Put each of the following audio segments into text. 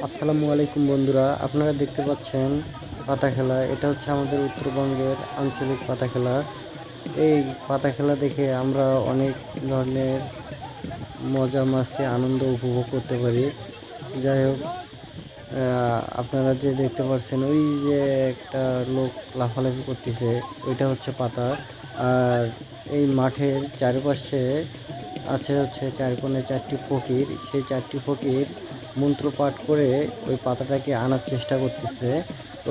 আসসালামু আলাইকুম বন্ধুরা, আপনারা দেখতে পাচ্ছেন পাতা খেলা। এটা হচ্ছে আমাদের উত্তরবঙ্গের আঞ্চলিক পাতা খেলা। এই পাতা খেলা দেখে আমরা অনেক ধরনের মজা মাস্তি আনন্দ উপভোগ করতে পারি। যাই হোক, আপনারা যে দেখতে পাচ্ছেন ওই যে একটা লোক লাফালাফি করতেছে, ওইটা হচ্ছে পাতা। আর এই মাঠের চারিপাশে আছে হচ্ছে চার কোণে চারটি ফকির। সেই চারটি ফকির মন্ত্রপাঠ করে ওই পাতাটাকে আনার চেষ্টা করতেছে।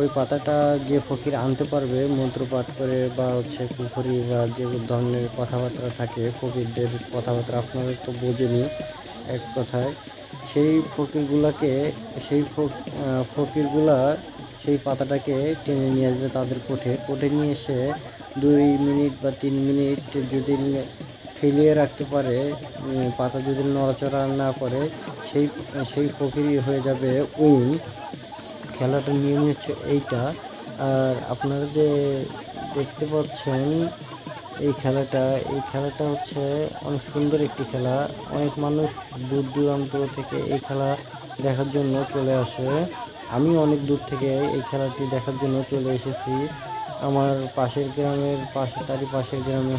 ওই পাতাটা যে ফকির আনতে পারবে মন্ত্রপাঠ করে বা হচ্ছে কুফরি বা যে ধরনের কথাবার্তা থাকে ফকিরদের কথাবার্তা, আপনারা তো বোঝেনি এক কথায়। সেই ফকিরগুলাকে সেই ফকিরগুলা সেই পাতাটাকে টেনে নিয়ে আসবে তাদের কোঠে নিয়ে এসে 2 মিনিট বা 3 মিনিট যদি ফেলিয়ে রাখতে পারে, পাতা যদি নড়াচড়া না করে, সেই সেই ফকিরই হয়ে যাবে উইন। খেলাটার নিয়ম হচ্ছে এইটা। আর আপনারা যে দেখতে পাচ্ছেন এই খেলাটা হচ্ছে অনেক সুন্দর একটি খেলা। অনেক মানুষ দূর দূরান্ত থেকে এই খেলা দেখার জন্য চলে আসে। আমি অনেক দূর থেকে এই খেলাটি দেখার জন্য চলে এসেছি। আমার তারই পাশের গ্রামে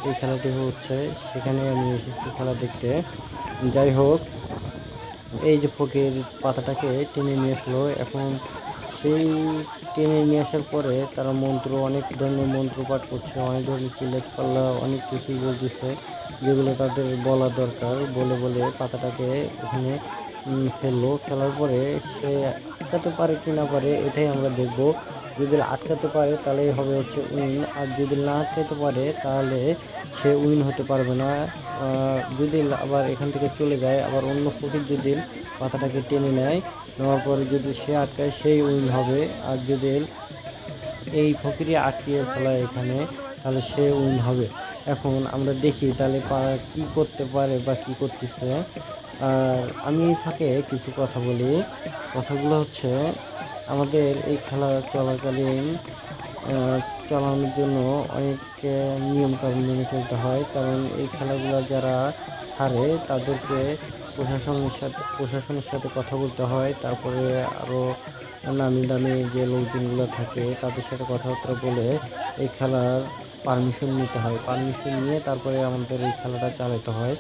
এই খেলাটি হচ্ছে, সেখানে আমি এসেছি খেলা দেখতে। যাই হোক, এই যে ফকির পাতাটাকে টেনে নিয়ে আসলো, এখন সেই টেনে নিয়ে আসার পরে তারা অনেক ধরনের মন্ত্র পাঠ করছে, অনেক ধরনের চিল্লাচিল্লা অনেক কিছুই বলতেছে, যেগুলো তাদের বলা দরকার। বলে বলে পাতাটাকে এখানে ফেলার পরে সে আটকাতে পারে কি না পারে এটাই আমরা দেখব। যদি আটকাতে পারে তাহলে হবে হচ্ছে উইন, আর যদি না আটকাতে পারে তাহলে সে উইন হতে পারবে না। যদি আবার এখান থেকে চলে যায়, আবার অন্য ফকির যদি পাতাটাকে টেনে নেওয়ার পরে যদি সে আটকায় সেই উইন হবে। আর যদি এই ফকিরে আটকিয়ে ফেলায় এখানে, তাহলে সে উইন হবে। এখন আমরা দেখি তাহলে কি করতে পারে বা কি করতেছে। আর আমি এই ফাঁকে কিছু কথা বলি। কথাগুলো হচ্ছে, আমাদের এই খেলা চলাকালীন চালানোর জন্য অনেক নিয়মকানুন মেনে চলতে হয়। কারণ এই খেলাগুলো যারা ছাড়ে তাদেরকে প্রশাসনের সাথে কথা বলতে হয়। তারপরে আরও নামি দামি যে লোকজনগুলো থাকে তাদের সাথে কথাবার্তা বলে এই খেলার পারমিশন নিতে হয়। পারমিশন নিয়ে তারপরে আমাদের এই খেলাটা চালাতে হয়।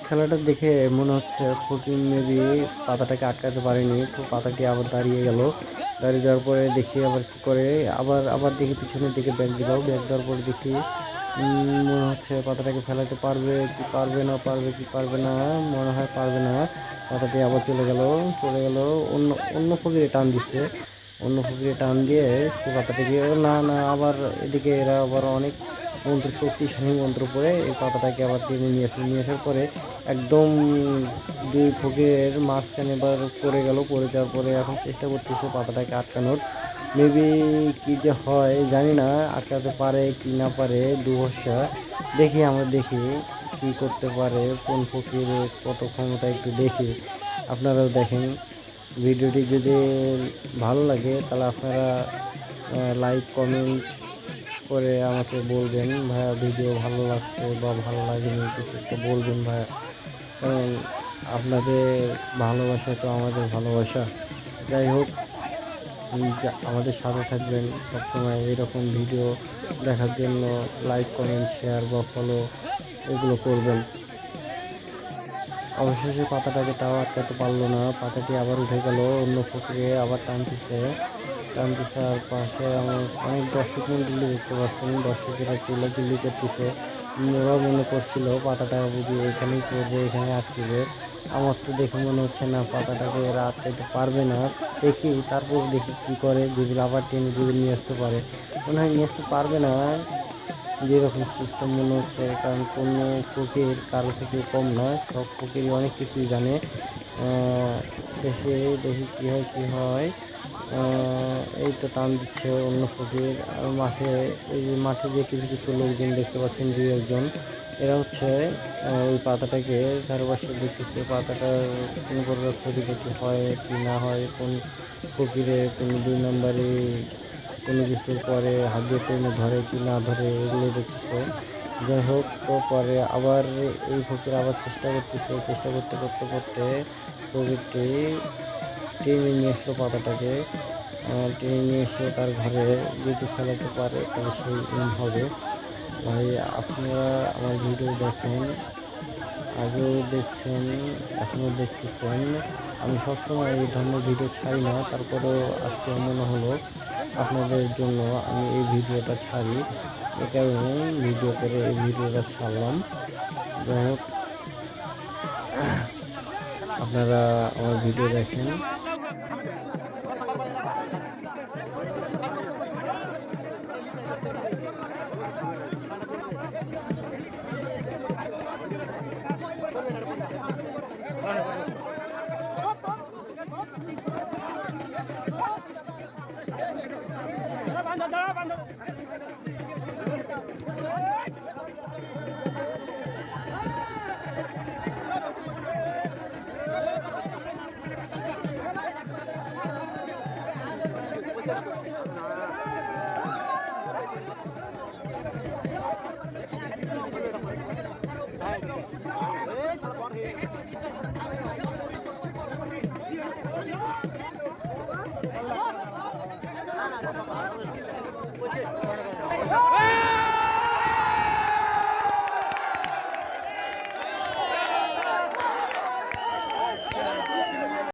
খেলাটা দেখে মনে হচ্ছে ফকির মেবি পাতাটাকে আটকাতে পারেনি, তো পাতাটি আবার দাঁড়িয়ে গেল। দাঁড়িয়ে যাওয়ার পরে দেখি আবার কী করে, আবার আবার দেখি পিছনের দিকে ব্যাগ দেওয়ার পরে দেখি মনে হচ্ছে পাতাটাকে ফেলাতে পারবে না, মনে হয় পারবে না। পাতাটি আবার চলে গেল অন্য ফকিরে টান দিচ্ছে। অন্য ফকিরে টান দিয়ে সে পাতাটাকে, না না, আবার এদিকে এরা আবার অনেক শক্তিশালী মন্ত্র পড়ে এই পাতাটাকে আবার টেনে নিয়ে আসার পরে একদম দুই ফকিরের মাঝখানে এবার পড়ে যাওয়ার পরে এখন চেষ্টা করতেছে পাতাটাকে আটকানোর। মেবি কি যে হয় জানি না, আটকাতে পারে কি না পারে দুভরসা। আমরা দেখি কি করতে পারে, কোন ফকিরের কত ক্ষমতা একটু দেখি। আপনারাও দেখেন। ভিডিওটি যদি ভালো লাগে তাহলে আপনারা লাইক কমেন্ট করে আমাকে বলবেন, ভাইয়া ভিডিও ভালো লাগছে বা ভালো লাগেনি, কিছু একটা বলবেন ভাইয়া। কারণ আপনাদের ভালোবাসা তো আমাদের ভালোবাসা। যাই হোক, আমাদের সাথে থাকবেন সবসময়। এরকম ভিডিও দেখার জন্য লাইক কমেন্ট শেয়ার বা ফলো এগুলো করবেন। অবশেষে পাতাটাকে তাও আটকাতে পারলো না, পাতাটি আবার উঠে গেল। অন্য ফকিরে আবার টানতেছে। আর পাশে আমার অনেক দর্শক মন্ডলী দেখতে পাচ্ছেন, দর্শকেরা চিল্লাচিল্লি করতেছে। ওরা মনে করছিল পাতাটা বুঝি এখানেই পড়বে, এখানে আটকেবে। আমার তো দেখে মনে হচ্ছে না পাতাটাকে এরা আটকাতে পারবে না। তারপর দেখি কি করে, যদি আবার টেনে যদি নিয়ে আসতে পারে। মনে হয় নিয়ে আসতে পারবে না যেরকম সিস্টেম মনে হচ্ছে, কারণ কোনো ফকির কারো থেকে কম না, সব ফকিরই অনেক কিছুই জানে। দেখি দেখি কি হয়। এই তো টান দিচ্ছে অন্য ফকির। আর মাঠে যে কিছু কিছু লোকজন দেখতে পাচ্ছেন, 2-1 জন, এরা হচ্ছে ওই পাতাটাকে চারপাশে দেখতেছে, পাতাটার কোনো প্রকার ক্ষতি টতি হয় কি না হয়, কোন ফকিরে কোনো 2 নম্বরে কোনো কিছু পরে হাত দিয়ে টেনে ধরে কি না ধরে, এগুলো দেখতেছে। যাই হোক, তো পরে আবার এই ফকির আবার চেষ্টা করতে করতে প্রবীরটি টেনে নিয়ে আসলো পাতাটাকে, টেনে নিয়ে এসে তার ঘরে যদি খেলাতে পারে তাহলে সেই হবে। ভাই আপনারা আমার ভিডিও দেখেন, আগেও দেখছেন, এখনও দেখতেছেন। আমি সবসময় এই ধরনের ভিডিও ছাড়ি না, তারপরেও আজকে মনে হলো আপনাদের জন্য আমি এই ভিডিওটা ছাড়ি, এ কারণে ভিডিও করে এই ভিডিওটা ছাড়লাম। যাই হোক, আপনারা আমার ভিডিও দেখেন।